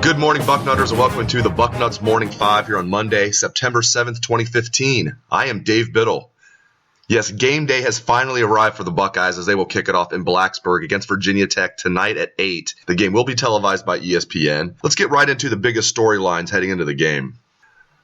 Good morning, Bucknutters, and welcome to the Bucknuts Morning 5 here on Monday, September 7th, 2015. I am Dave Biddle. Yes, game day has finally arrived for the Buckeyes as they will kick it off in Blacksburg against Virginia Tech tonight at 8. The game will be televised by ESPN. Let's get right into the biggest storylines heading into the game.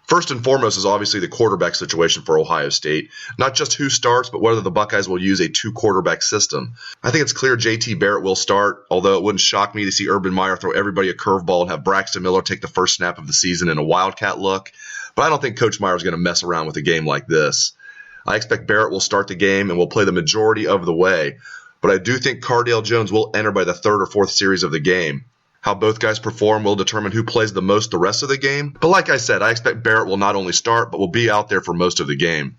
First and foremost is obviously the quarterback situation for Ohio State. Not just who starts, but whether the Buckeyes will use a two-quarterback system. I think it's clear JT Barrett will start, although it wouldn't shock me to see Urban Meyer throw everybody a curveball and have Braxton Miller take the first snap of the season in a Wildcat look. But I don't think Coach Meyer is going to mess around with a game like this. I expect Barrett will start the game and will play the majority of the way. But I do think Cardale Jones will enter by the third or fourth series of the game. How both guys perform will determine who plays the most the rest of the game. But like I said, I expect Barrett will not only start, but will be out there for most of the game.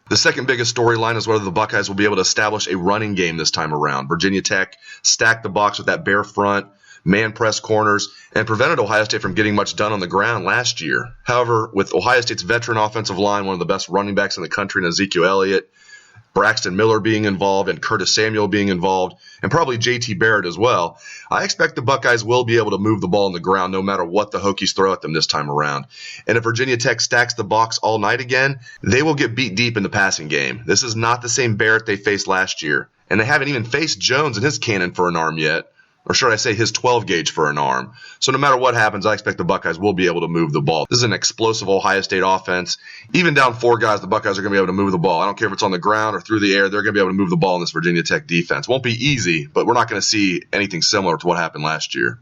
The second biggest storyline is whether the Buckeyes will be able to establish a running game this time around. Virginia Tech stacked the box with that bare front, man press corners, and prevented Ohio State from getting much done on the ground last year. However, with Ohio State's veteran offensive line, one of the best running backs in the country in Ezekiel Elliott, Braxton Miller being involved, and Curtis Samuel being involved, and probably JT Barrett as well, I expect the Buckeyes will be able to move the ball on the ground no matter what the Hokies throw at them this time around. And if Virginia Tech stacks the box all night again, they will get beat deep in the passing game. This is not the same Barrett they faced last year, and they haven't even faced Jones and his cannon for an arm yet. Or should I say his 12-gauge for an arm. So no matter what happens, I expect the Buckeyes will be able to move the ball. This is an explosive Ohio State offense. Even down four guys, the Buckeyes are going to be able to move the ball. I don't care if it's on the ground or through the air. They're going to be able to move the ball in this Virginia Tech defense. Won't be easy, but we're not going to see anything similar to what happened last year.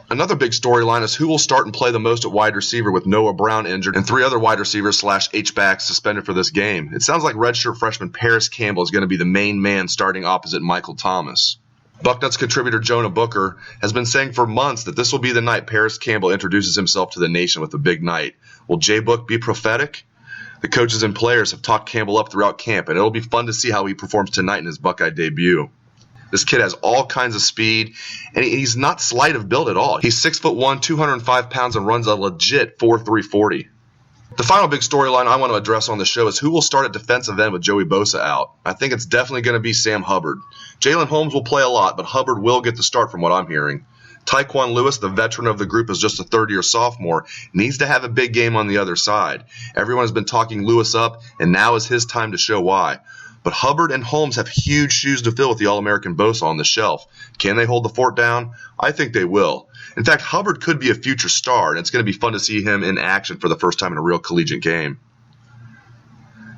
Another big storyline is who will start and play the most at wide receiver with Noah Brown injured and three other wide receivers / H-backs suspended for this game. It sounds like redshirt freshman Paris Campbell is going to be the main man starting opposite Michael Thomas. Bucknuts contributor Jonah Booker has been saying for months that this will be the night Paris Campbell introduces himself to the nation with a big night. Will J-Book be prophetic? The coaches and players have talked Campbell up throughout camp, and it'll be fun to see how he performs tonight in his Buckeye debut. This kid has all kinds of speed, and he's not slight of build at all. He's 6'1", 205 pounds, and runs a legit 4.3 40. The final big storyline I want to address on the show is who will start at defensive end with Joey Bosa out. I think it's definitely going to be Sam Hubbard. Jalen Holmes will play a lot, but Hubbard will get the start from what I'm hearing. Tyquan Lewis, the veteran of the group, is just a third-year sophomore, needs to have a big game on the other side. Everyone has been talking Lewis up, and now is his time to show why. But Hubbard and Holmes have huge shoes to fill with the All-American Bosa on the shelf. Can they hold the fort down? I think they will. In fact, Hubbard could be a future star, and it's going to be fun to see him in action for the first time in a real collegiate game.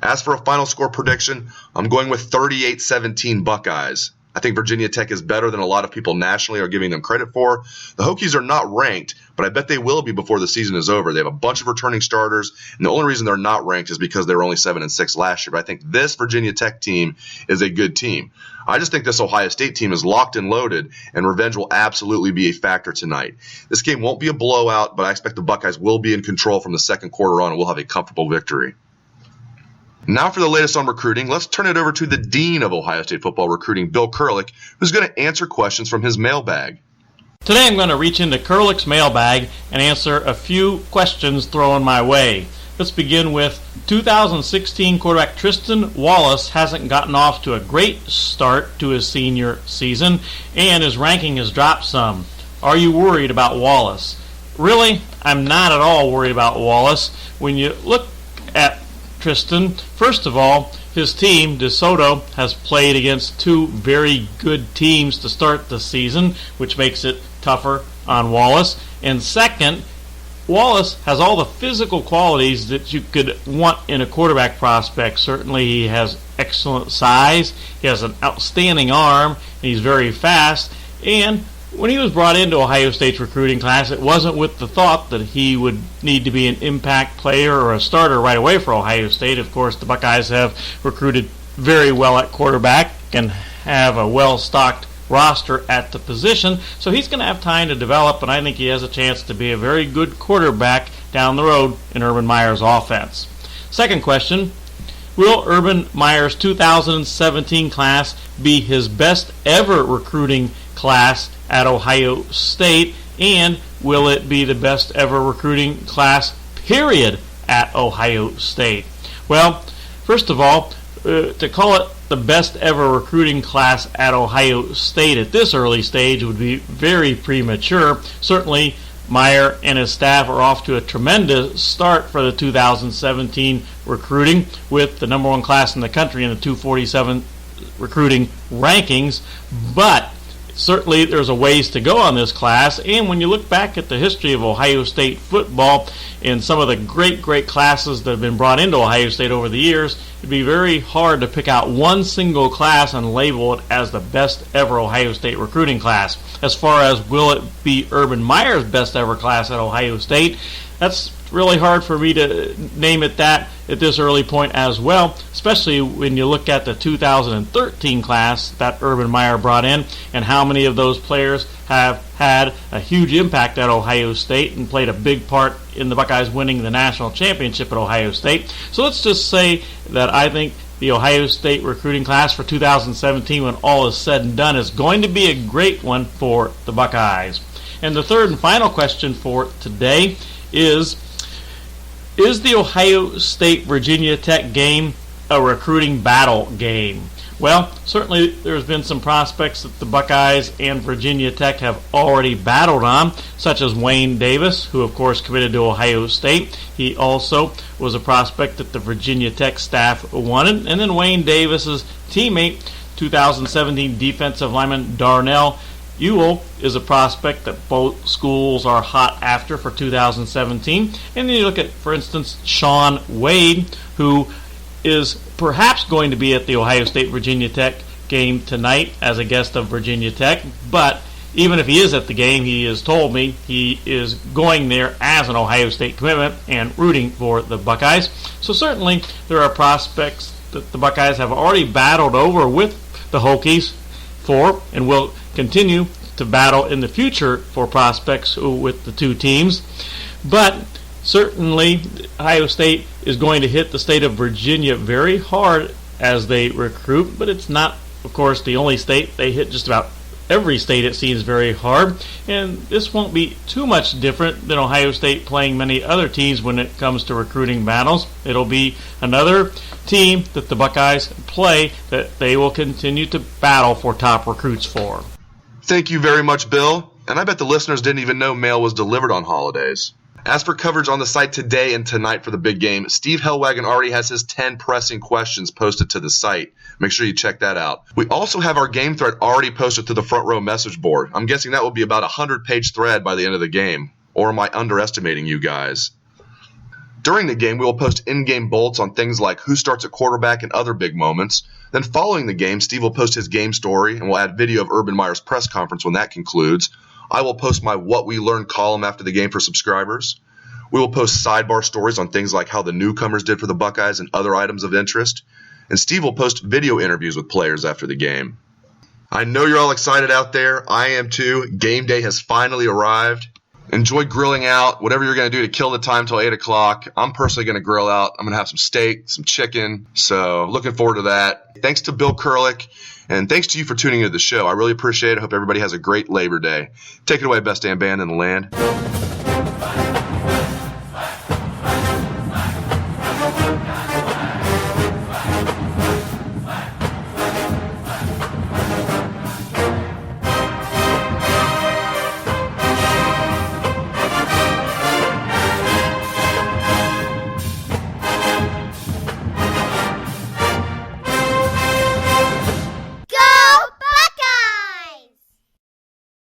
As for a final score prediction, I'm going with 38-17 Buckeyes. I think Virginia Tech is better than a lot of people nationally are giving them credit for. The Hokies are not ranked, but I bet they will be before the season is over. They have a bunch of returning starters, and the only reason they're not ranked is because they were only 7-6 last year. But I think this Virginia Tech team is a good team. I just think this Ohio State team is locked and loaded, and revenge will absolutely be a factor tonight. This game won't be a blowout, but I expect the Buckeyes will be in control from the second quarter on, and we'll have a comfortable victory. Now for the latest on recruiting, let's turn it over to the Dean of Ohio State football recruiting, Bill Kurelic, who's going to answer questions from his mailbag. Today I'm going to reach into Kurelic's mailbag and answer a few questions thrown my way. Let's begin with 2016 quarterback Tristan Wallace hasn't gotten off to a great start to his senior season, and his ranking has dropped some. Are you worried about Wallace? Really, I'm not at all worried about Wallace. When you look at Tristan, first of all, his team, DeSoto, has played against two very good teams to start the season, which makes it tougher on Wallace. And second, Wallace has all the physical qualities that you could want in a quarterback prospect. Certainly he has excellent size, he has an outstanding arm, and he's very fast. And when he was brought into Ohio State's recruiting class, it wasn't with the thought that he would need to be an impact player or a starter right away for Ohio State. Of course, the Buckeyes have recruited very well at quarterback and have a well-stocked roster at the position, so he's going to have time to develop, and I think he has a chance to be a very good quarterback down the road in Urban Meyer's offense. Second question, will Urban Meyer's 2017 class be his best ever recruiting class at Ohio State, and will it be the best ever recruiting class, period, at Ohio State? Well, first of all, to call it the best ever recruiting class at Ohio State at this early stage would be very premature. Certainly, Meyer and his staff are off to a tremendous start for the 2017 recruiting, with the number one class in the country in the 247 recruiting rankings. But certainly there's a ways to go on this class, and when you look back at the history of Ohio State football and some of the great classes that have been brought into Ohio State over the years, it'd be very hard to pick out one single class and label it as the best ever Ohio State recruiting class. As far as will it be Urban Meyer's best ever class at Ohio State, that's really hard for me to name it that at this early point as well, especially when you look at the 2013 class that Urban Meyer brought in and how many of those players have had a huge impact at Ohio State and played a big part in the Buckeyes winning the national championship at Ohio State. So let's just say that I think the Ohio State recruiting class for 2017, when all is said and done, is going to be a great one for the Buckeyes. And the third and final question for today is the Ohio State-Virginia Tech game a recruiting battle game? Well, certainly there's been some prospects that the Buckeyes and Virginia Tech have already battled on, such as Wayne Davis, who of course committed to Ohio State. He also was a prospect that the Virginia Tech staff wanted. And then Wayne Davis's teammate, 2017 defensive lineman Darnell Ewell, is a prospect that both schools are hot after for 2017. And then you look at, for instance, Sean Wade, who is perhaps going to be at the Ohio State-Virginia Tech game tonight as a guest of Virginia Tech. But even if he is at the game, he has told me he is going there as an Ohio State commitment and rooting for the Buckeyes. So certainly there are prospects that the Buckeyes have already battled over with the Hokies for, and will continue to battle in the future for prospects with the two teams. But certainly Ohio State is going to hit the state of Virginia very hard as they recruit, but it's not, of course, the only state. They hit just about every state, it seems, very hard, and this won't be too much different than Ohio State playing many other teams when it comes to recruiting battles. It'll be another team that the Buckeyes play that they will continue to battle for top recruits for. Thank you very much, Bill. And I bet the listeners didn't even know mail was delivered on holidays. As for coverage on the site today and tonight for the big game, Steve Hellwagon already has his 10 pressing questions posted to the site. Make sure you check that out. We also have our game thread already posted to the Front Row message board. I'm guessing that will be about a 100-page thread by the end of the game. Or am I underestimating you guys? During the game, we will post in-game bolts on things like who starts at quarterback and other big moments. Then following the game, Steve will post his game story, and we'll add video of Urban Meyer's press conference when that concludes. I will post my What We Learned column after the game for subscribers. We will post sidebar stories on things like how the newcomers did for the Buckeyes and other items of interest. And Steve will post video interviews with players after the game. I know you're all excited out there. I am too. Game day has finally arrived. Enjoy grilling out, whatever you're going to do to kill the time till 8 o'clock. I'm personally going to grill out. I'm going to have some steak, some chicken. So looking forward to that. Thanks to Bill Kurelic, and thanks to you for tuning into the show. I really appreciate it. I hope everybody has a great Labor Day. Take it away, best damn band in the land.